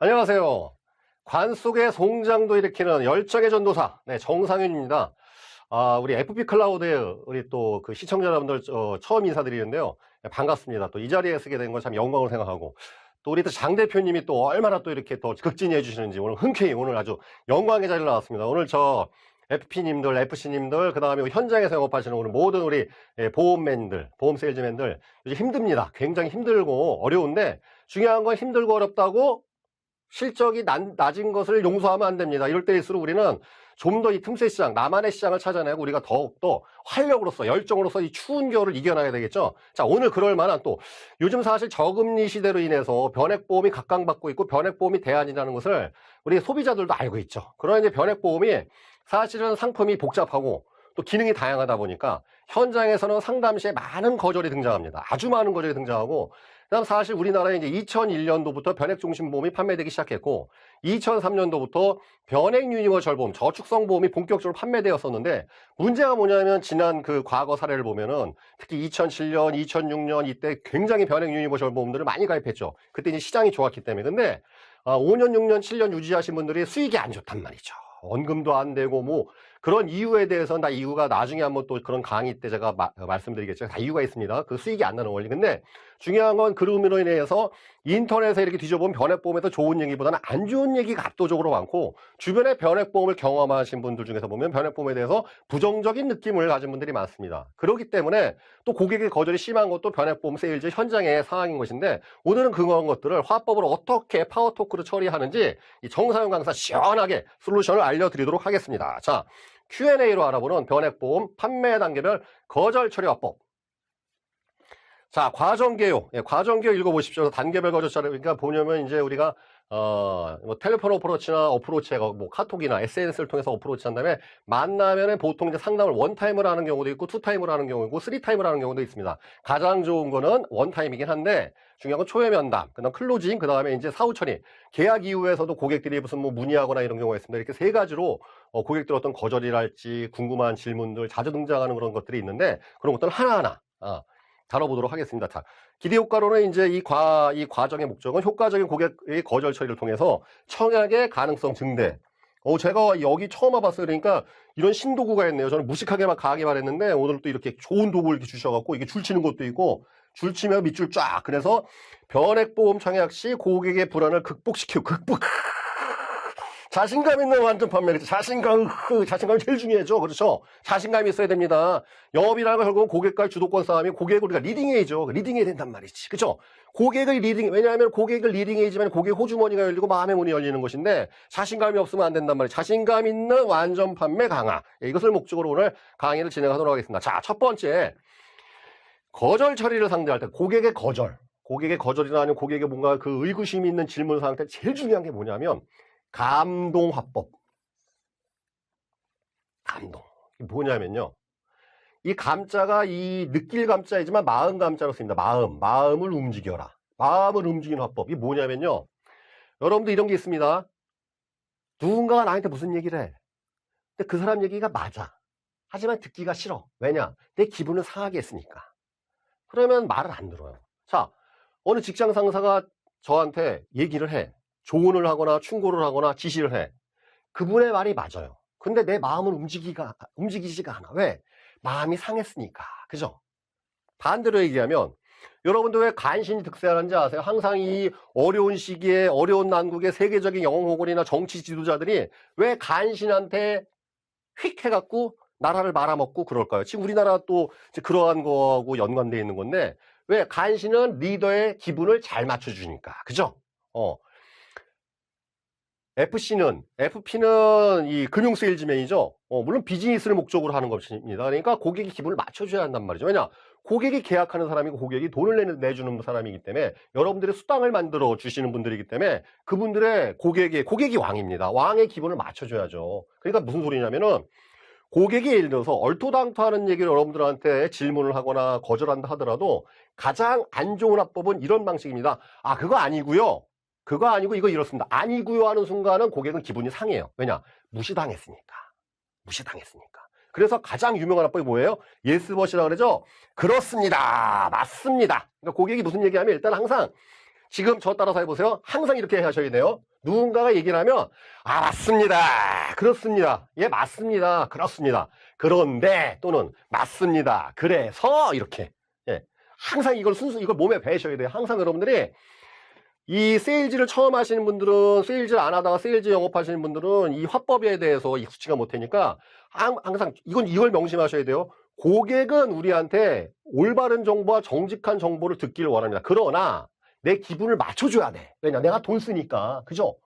안녕하세요. 관 속의 송장도 일으키는 열정의 전도사, 네, 정상윤입니다. 우리 FP 클라우드에 우리 또 그 시청자 여러분들 처음 인사드리는데요. 네, 반갑습니다. 또 이 자리에 쓰게 된 건 참 영광을 생각하고, 또 우리 또 장 대표님이 또 얼마나 또 이렇게 또 극진히 해주시는지 오늘 흔쾌히 오늘 아주 영광의 자리를 나왔습니다. 오늘 저 FP님들, FC님들, 그 다음에 현장에서 영업하시는 오늘 모든 우리 보험맨들, 보험 세일즈맨들 요즘 힘듭니다. 굉장히 힘들고 어려운데 중요한 건 힘들고 어렵다고 실적이 낮은 것을 용서하면 안 됩니다. 이럴 때일수록 우리는 좀 더 이 틈새 시장, 나만의 시장을 찾아내고 우리가 더욱더 활력으로서, 열정으로서 이 추운 겨울을 이겨나가야 되겠죠. 자, 오늘 그럴 만한 또 요즘 사실 저금리 시대로 인해서 변액보험이 각광받고 있고 변액보험이 대안이라는 것을 우리 소비자들도 알고 있죠. 그러나 이제 변액보험이 사실은 상품이 복잡하고 또 기능이 다양하다 보니까 현장에서는 상담 시에 많은 거절이 등장합니다. 아주 많은 거절이 등장하고, 그다음 사실 우리나라에 이제 2001년도부터 변액중심보험이 판매되기 시작했고 2003년도부터 변액 유니버셜 보험, 저축성보험이 본격적으로 판매되었었는데, 문제가 뭐냐면 지난 그 과거 사례를 보면은 특히 2007년, 2006년 이때 굉장히 변액 유니버셜 보험들을 많이 가입했죠. 그때 이제 시장이 좋았기 때문에. 근데 5년, 6년, 7년 유지하신 분들이 수익이 안 좋단 말이죠. 원금도 안 되고 뭐 그런 이유에 대해서는 다 이유가 나중에 한번 또 그런 강의 때 제가 말씀드리겠죠. 다 이유가 있습니다. 그 수익이 안 나는 원리. 근데 중요한 건 그로 인해서 인터넷에 이렇게 뒤져보면 변액보험에서 좋은 얘기보다는 안 좋은 얘기가 압도적으로 많고, 주변에 변액보험을 경험하신 분들 중에서 보면 변액보험에 대해서 부정적인 느낌을 가진 분들이 많습니다. 그렇기 때문에 또 고객의 거절이 심한 것도 변액보험 세일즈 현장의 상황인 것인데, 오늘은 그런 것들을 화법으로 어떻게 파워토크로 처리하는지 이 정상윤 강사 시원하게 솔루션을 알려드리도록 하겠습니다. 자, Q&A로 알아보는 변액보험 판매 단계별 거절 처리 화법. 자, 과정개요. 예, 과정개요 읽어보십시오. 단계별 거절 처리. 그러니까 보냐면 이제 우리가 뭐 텔레폰 어프로치나 뭐 카톡이나 SNS를 통해서 어프로치 한 다음에 만나면은 보통 이제 상담을 원타임으로 하는 경우도 있고 투타임으로 하는 경우도 있고 쓰리타임으로 하는 경우도 있습니다. 가장 좋은 거는 원타임이긴 한데 중요한 건 초회 면담, 그다음 클로징, 그다음에 이제 사후 처리. 계약 이후에서도 고객들이 무슨 뭐 문의하거나 이런 경우가 있습니다. 이렇게 세 가지로 고객들 어떤 거절이랄지 궁금한 질문들 자주 등장하는 그런 것들이 있는데, 그런 것들을 하나하나 다뤄보도록 하겠습니다. 자, 기대 효과로는 이제 이 과정의 목적은 효과적인 고객의 거절 처리를 통해서 청약의 가능성 증대. 제가 여기 처음 와봤어요. 그러니까 이런 신도구가 있네요. 저는 무식하게 막 가기만 했는데 오늘 또 이렇게 좋은 도구를 이렇게 주셔갖고 이게 줄 치는 것도 있고 줄 치면 밑줄 쫙. 그래서 변액보험 청약 시 고객의 불안을 극복시키고 자신감 있는 완전 판매. 자신감이 제일 중요하죠. 그렇죠? 자신감이 있어야 됩니다. 영업이라는 건 결국은 고객과의 주도권 싸움이, 고객을 우리가 리딩해야죠. 리딩해야 된단 말이지. 그렇죠? 왜냐하면 고객을 리딩해야지만 고객 호주머니가 열리고 마음의 문이 열리는 것인데, 자신감이 없으면 안 된단 말이에요. 자신감 있는 완전 판매 강화. 이것을 목적으로 오늘 강의를 진행하도록 하겠습니다. 자, 첫 번째. 거절 처리를 상대할 때 고객의 거절이나 아니면 고객의 뭔가 그 의구심이 있는 질문 상태 제일 중요한 게 뭐냐면 감동 화법. 감동. 이게 뭐냐면요. 이 감자가 이 느낄 감자이지만 마음 감자로 씁니다. 마음을 움직여라. 마음을 움직이는 화법. 이게 뭐냐면요. 여러분도 이런 게 있습니다. 누군가가 나한테 무슨 얘기를 해. 근데 그 사람 얘기가 맞아. 하지만 듣기가 싫어. 왜냐? 내 기분을 상하게 했으니까. 그러면 말을 안 들어요. 자, 어느 직장 상사가 저한테 얘기를 해. 조언을 하거나 충고를 하거나 지시를 해. 그분의 말이 맞아요. 근데 내 마음은 움직이지가 않아. 왜? 마음이 상했으니까. 그죠? 반대로 얘기하면 여러분들 왜 간신히 득세하는지 아세요? 항상 이 어려운 시기에 어려운 난국에 세계적인 영웅호군이나 정치 지도자들이 왜 간신한테 휙 해갖고 나라를 말아먹고 그럴까요? 지금 우리나라 또 그러한 거하고 연관되어 있는 건데, 왜? 간신은 리더의 기분을 잘 맞춰주니까. 그죠? FP는 이 금융 세일즈맨이죠. 물론 비즈니스를 목적으로 하는 것입니다. 그러니까 고객의 기분을 맞춰줘야 한단 말이죠. 왜냐? 고객이 계약하는 사람이고 고객이 돈을 내주는 사람이기 때문에, 여러분들의 수당을 만들어 주시는 분들이기 때문에 그분들의 고객이 왕입니다. 왕의 기분을 맞춰줘야죠. 그러니까 무슨 소리냐면은, 고객이 예를 들어서 얼토당토하는 얘기를 여러분들한테 질문을 하거나 거절한다 하더라도 가장 안 좋은 화법은 이런 방식입니다. 그거 아니고요. 그거 아니고 이거 이렇습니다. 아니고요 하는 순간은 고객은 기분이 상해요. 왜냐? 무시당했으니까. 그래서 가장 유명한 화법이 뭐예요? 예스벗이라고 그러죠? 그렇습니다. 맞습니다. 그러니까 고객이 무슨 얘기하면 일단 항상 지금 저 따라서 해보세요. 항상 이렇게 하셔야 돼요. 누군가가 얘기를 하면 아 맞습니다. 그렇습니다. 예 맞습니다. 그렇습니다. 그런데 또는 맞습니다. 그래서 이렇게 예. 항상 이걸 이걸 몸에 배셔야 돼요. 항상 여러분들이 이 세일즈를 처음 하시는 분들은 세일즈를 안 하다가 세일즈 영업하시는 분들은 이 화법에 대해서 익숙치가 못하니까 항상 이걸 명심하셔야 돼요. 고객은 우리한테 올바른 정보와 정직한 정보를 듣기를 원합니다. 그러나 내 기분을 맞춰줘야 돼. 왜냐? 내가 돈 쓰니까. 그죠?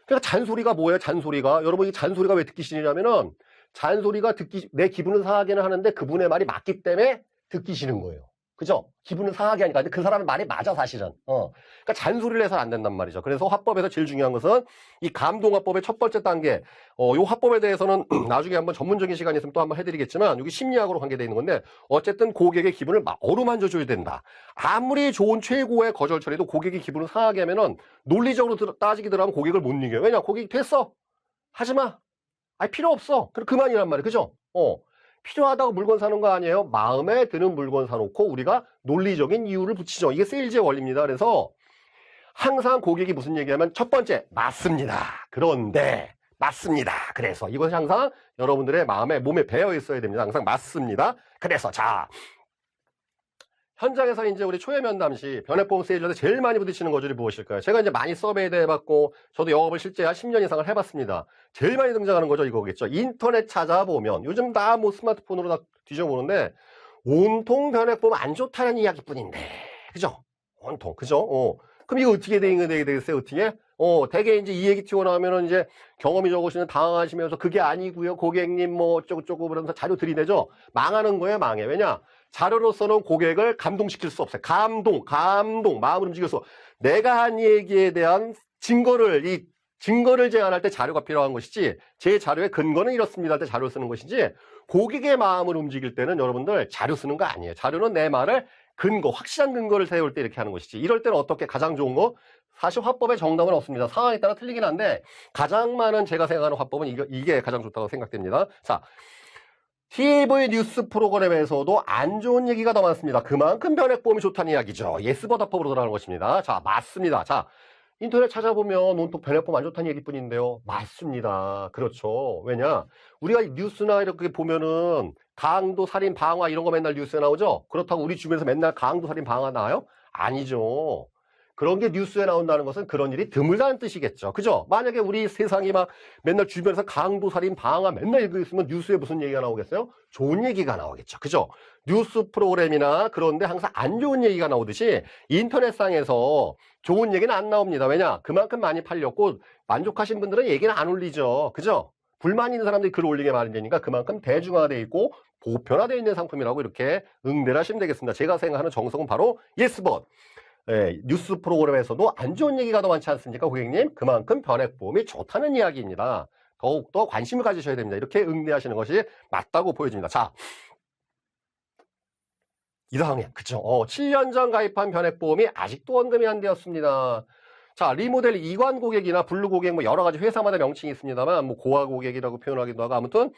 그러니까 잔소리가 뭐예요? 잔소리가. 여러분 이 잔소리가 왜 듣기 싫으냐면은 잔소리가 내 기분을 상하게는 하는데 그분의 말이 맞기 때문에 듣기 싫은 거예요. 그죠? 기분을 상하게 하니까. 근데 그 사람의 말이 맞아, 사실은. 그러니까 잔소리를 해서는 안 된단 말이죠. 그래서 화법에서 제일 중요한 것은 이 감동화법의 첫 번째 단계. 요 화법에 대해서는 나중에 한번 전문적인 시간이 있으면 또 한번 해드리겠지만, 여기 심리학으로 관계되어 있는 건데, 어쨌든 고객의 기분을 어루만져줘야 된다. 아무리 좋은 최고의 거절 처리도 고객의 기분을 상하게 하면은 논리적으로 따지기 들어가면 고객을 못 이겨요. 왜냐? 고객이 됐어. 하지 마. 아니, 필요 없어. 그만이란 말이에요. 그죠? 필요하다고 물건 사는 거 아니에요? 마음에 드는 물건 사놓고 우리가 논리적인 이유를 붙이죠. 이게 세일즈의 원리입니다. 그래서 항상 고객이 무슨 얘기하면 첫 번째, 맞습니다. 그런데, 맞습니다. 그래서 이것이 항상 여러분들의 마음에, 몸에 배어 있어야 됩니다. 항상 맞습니다. 그래서, 자, 현장에서 이제 우리 초회 면담 시 변액보험 세일즈한테 제일 많이 부딪히는 거절이 무엇일까요? 제가 이제 많이 서베이도 해봤고, 저도 영업을 실제 한 10년 이상을 해봤습니다. 제일 많이 등장하는 거죠, 이거겠죠. 인터넷 찾아보면, 요즘 다 뭐 스마트폰으로 다 뒤져보는데, 온통 변액보험 안 좋다는 이야기뿐인데, 그죠? 온통, 그죠? 그럼 이거 어떻게 되겠어요, 어떻게? 대개 이제 이 얘기 튀어나오면은 이제 경험이 적으시는 당황하시면서 그게 아니고요, 고객님 뭐 어쩌고저쩌고 그러면서 자료 들이대죠? 망하는 거예요, 망해. 왜냐? 자료로서는 고객을 감동시킬 수 없어요. 감동, 마음을 움직여서 내가 한 얘기에 대한 증거를 제안할 때 자료가 필요한 것이지, 제 자료의 근거는 이렇습니다 할 때 자료를 쓰는 것이지, 고객의 마음을 움직일 때는 여러분들 자료 쓰는 거 아니에요. 자료는 내 말을 확실한 근거를 세울 때 이렇게 하는 것이지. 이럴 때는 어떻게 가장 좋은 거? 사실 화법에 정답은 없습니다. 상황에 따라 틀리긴 한데, 가장 많은 제가 생각하는 화법은 이게 가장 좋다고 생각됩니다. 자, TV 뉴스 프로그램에서도 안 좋은 얘기가 더 많습니다. 그만큼 변액보험이 좋다는 이야기죠. 예스버답법으로 들어가는 것입니다. 자, 맞습니다. 자, 인터넷 찾아보면 온통 변액보험 안 좋다는 얘기뿐인데요. 맞습니다. 그렇죠. 왜냐? 우리가 뉴스나 이렇게 보면은 강도, 살인, 방화 이런 거 맨날 뉴스에 나오죠? 그렇다고 우리 주변에서 맨날 강도, 살인, 방화 나와요? 아니죠. 그런 게 뉴스에 나온다는 것은 그런 일이 드물다는 뜻이겠죠. 그죠? 만약에 우리 세상이 막 맨날 주변에서 강도, 살인, 방화 맨날 읽고 있으면 뉴스에 무슨 얘기가 나오겠어요? 좋은 얘기가 나오겠죠. 그죠? 뉴스 프로그램이나 그런데 항상 안 좋은 얘기가 나오듯이 인터넷상에서 좋은 얘기는 안 나옵니다. 왜냐? 그만큼 많이 팔렸고 만족하신 분들은 얘기는 안 올리죠. 그죠? 불만 있는 사람들이 글을 올리게 마련되니까 그만큼 대중화되어 있고 보편화되어 있는 상품이라고 이렇게 응대를 하시면 되겠습니다. 제가 생각하는 정석은 바로 예스봇. 뉴스 프로그램에서도 안 좋은 얘기가 더 많지 않습니까, 고객님? 그만큼 변액보험이 좋다는 이야기입니다. 더욱더 관심을 가지셔야 됩니다. 이렇게 응대하시는 것이 맞다고 보여집니다. 자, 이상해. 그쵸? 7년 전 가입한 변액보험이 아직도 원금이 안 되었습니다. 자, 리모델 이관 고객이나 블루 고객 뭐 여러 가지 회사마다 명칭이 있습니다만 뭐 고아 고객이라고 표현하기도 하고 아무튼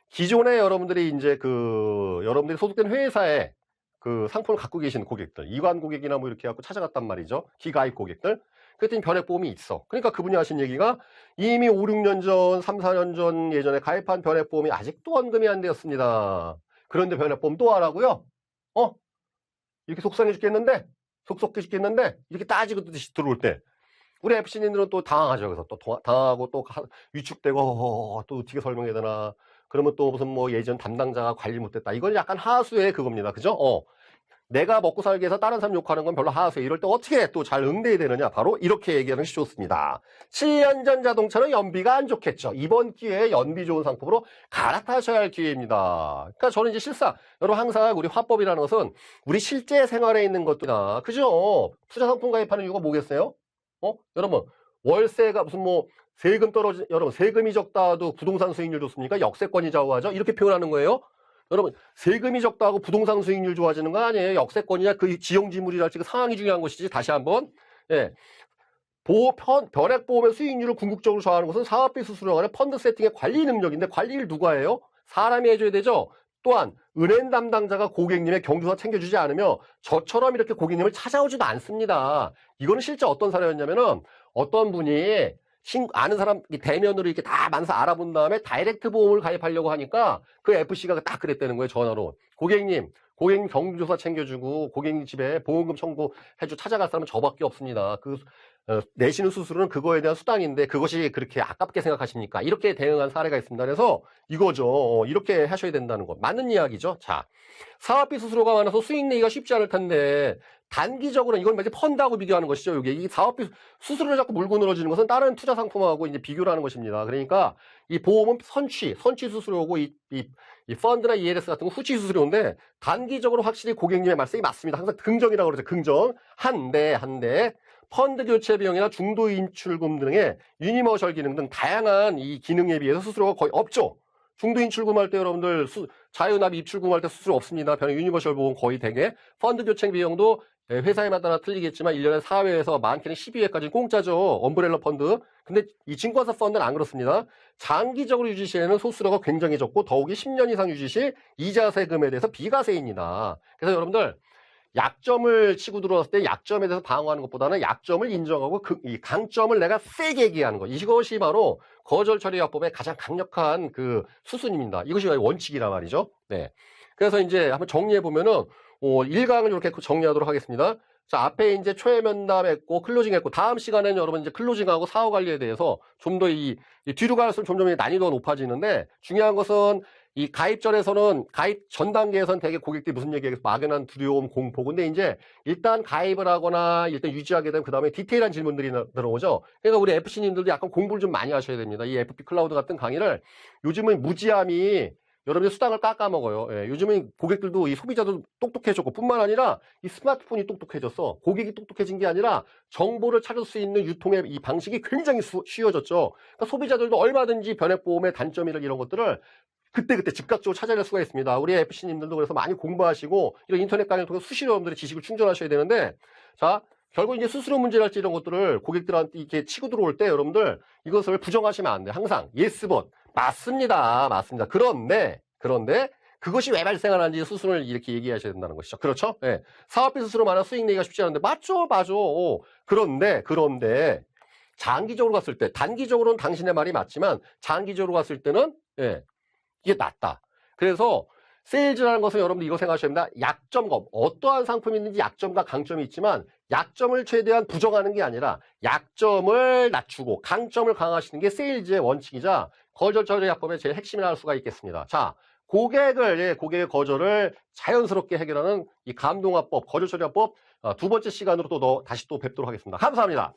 기존에 여러분들이 이제 여러분들이 소속된 회사에 그 상품을 갖고 계시는 고객들, 이관 고객이나 뭐 이렇게 갖고 찾아갔단 말이죠. 기가입 고객들. 그랬더니 변액보험이 있어. 그러니까 그분이 하신 얘기가 이미 5, 6년 전, 3, 4년 전 예전에 가입한 변액보험이 아직도 원금이 안 되었습니다. 그런데 변액보험 또 하라고요? 이렇게 속상해 죽겠는데? 속속해 죽겠는데? 이렇게 따지고 들어올 때. 우리 FC님들은 또 당황하죠. 그래서 또 당하고 또 위축되고 또 어떻게 설명해야 되나. 그러면 또 무슨 뭐 예전 담당자가 관리 못했다. 이건 약간 하수의 그겁니다. 그죠? 내가 먹고 살기 위해서 다른 사람 욕하는 건 별로 하수에 이럴 때 어떻게 또 잘 응대해야 되느냐. 바로 이렇게 얘기하는 것이 좋습니다. 7년 전 자동차는 연비가 안 좋겠죠. 이번 기회에 연비 좋은 상품으로 갈아타셔야 할 기회입니다. 그러니까 저는 이제 여러분 항상 우리 화법이라는 것은 우리 실제 생활에 있는 것도나 그죠? 투자 상품 가입하는 이유가 뭐겠어요? 여러분 월세가 무슨 뭐 여러분 세금이 적다도 부동산 수익률 좋습니까? 역세권이 좌우하죠? 이렇게 표현하는 거예요. 여러분 세금이 적다고 부동산 수익률 좋아지는 거 아니에요. 역세권이냐 그 지형지물이랄지 그 상황이 중요한 것이지. 다시 한번 변액보험의 수익률을 궁극적으로 좌우하는 것은 사업비 수수료가 펀드 세팅의 관리 능력인데 관리를 누가 해요? 사람이 해줘야 되죠. 또한 은행 담당자가 고객님의 경조사 챙겨주지 않으며 저처럼 이렇게 고객님을 찾아오지도 않습니다. 이거는 실제 어떤 사례였냐면은 어떤 분이 아는 사람 대면으로 이렇게 다 만나서 알아본 다음에 다이렉트 보험을 가입하려고 하니까 그 FC가 딱 그랬다는 거예요. 전화로. 고객님 경조사 챙겨주고 고객님 집에 보험금 청구해주 찾아갈 사람은 저밖에 없습니다. 내시는 수수료는 그거에 대한 수당인데 그것이 그렇게 아깝게 생각하십니까? 이렇게 대응한 사례가 있습니다. 그래서 이거죠. 이렇게 하셔야 된다는 거. 맞는 이야기죠. 자, 사업비 수수료가 많아서 수익 내기가 쉽지 않을 텐데 단기적으로 이건 이제 펀드하고 비교하는 것이죠. 이게 이 사업비 수수료를 자꾸 물고 늘어지는 것은 다른 투자 상품하고 이제 비교를 하는 것입니다. 그러니까 이 보험은 선취 수수료고 이 펀드나 ELS 같은 건 후치 수수료인데 단기적으로 확실히 고객님의 말씀이 맞습니다. 항상 긍정이라고 그러죠. 긍정. 한데 펀드 교체 비용이나 중도 인출금 등의 유니버셜 기능 등 다양한 이 기능에 비해서 수수료가 거의 없죠. 중도 인출금할 때 여러분들 자유납 입출금할 때 수수료 없습니다. 변형 유니버셜 보험 거의 되게 펀드 교체 비용도 회사에마다 틀리겠지만 1년에 4회에서 많게는 12회까지 공짜죠. 엄브렐러 펀드. 근데 이 증권사 펀드는 안 그렇습니다. 장기적으로 유지 시에는 소수료가 굉장히 적고 더욱이 10년 이상 유지 시 이자 세금에 대해서 비과세입니다. 그래서 여러분들 약점을 치고 들어왔을 때 약점에 대해서 방어하는 것보다는 약점을 인정하고 이 강점을 내가 세게 얘기하는 것. 이것이 바로 거절 처리 화법의 가장 강력한 그 수순입니다. 이것이 원칙이란 말이죠. 네. 그래서 이제 한번 정리해 보면은 1강을 이렇게 정리하도록 하겠습니다. 자, 앞에 이제 초회 면담했고 클로징 했고 다음 시간에는 여러분 이제 클로징하고 사후 관리에 대해서 좀 더 이 뒤로 갈수록 점점 난이도가 높아지는데 중요한 것은 이 가입 전에서는 가입 전 단계에서는 되게 고객들이 무슨 얘기해서 막연한 두려움, 공포. 근데 이제 일단 가입을 하거나 일단 유지하게 되면 그다음에 디테일한 질문들이 들어오죠. 그러니까 우리 FC님들도 약간 공부를 좀 많이 하셔야 됩니다. 이 FP 클라우드 같은 강의를 요즘은 무지함이 여러분들 수당을 깎아먹어요. 예, 요즘은 고객들도 이 소비자도 똑똑해졌고 뿐만 아니라 이 스마트폰이 똑똑해졌어. 고객이 똑똑해진 게 아니라 정보를 찾을 수 있는 유통의 이 방식이 굉장히 쉬워졌죠. 그러니까 소비자들도 얼마든지 변액보험의 단점이나 이런 것들을 그때 즉각적으로 찾아낼 수가 있습니다. 우리 FC님들도 그래서 많이 공부하시고 이런 인터넷 강의를 통해 수시로 여러분들의 지식을 충전하셔야 되는데 자 결국 이제 수수료 문제랄지 이런 것들을 고객들한테 이렇게 치고 들어올 때 여러분들 이것을 부정하시면 안 돼요. 항상 yes but 맞습니다. 그런데 그것이 왜 발생하는지 수순을 이렇게 얘기하셔야 된다는 것이죠. 그렇죠? 네. 사업비 수수료 많아 수익 내기가 쉽지 않은데 맞죠. 그런데 장기적으로 갔을 때 단기적으로는 당신의 말이 맞지만 장기적으로 갔을 때는 이게 낫다. 그래서 세일즈라는 것은 여러분들 이거 생각하셔야 됩니다. 약점과 어떠한 상품이 있는지 약점과 강점이 있지만 약점을 최대한 부정하는 게 아니라 약점을 낮추고 강점을 강화하시는 게 세일즈의 원칙이자 거절 처리 화법의 제일 핵심이라 할 수가 있겠습니다. 자, 고객의 거절을 자연스럽게 해결하는 이 감동화법, 거절 처리 화법 두 번째 시간으로 다시 또 뵙도록 하겠습니다. 감사합니다.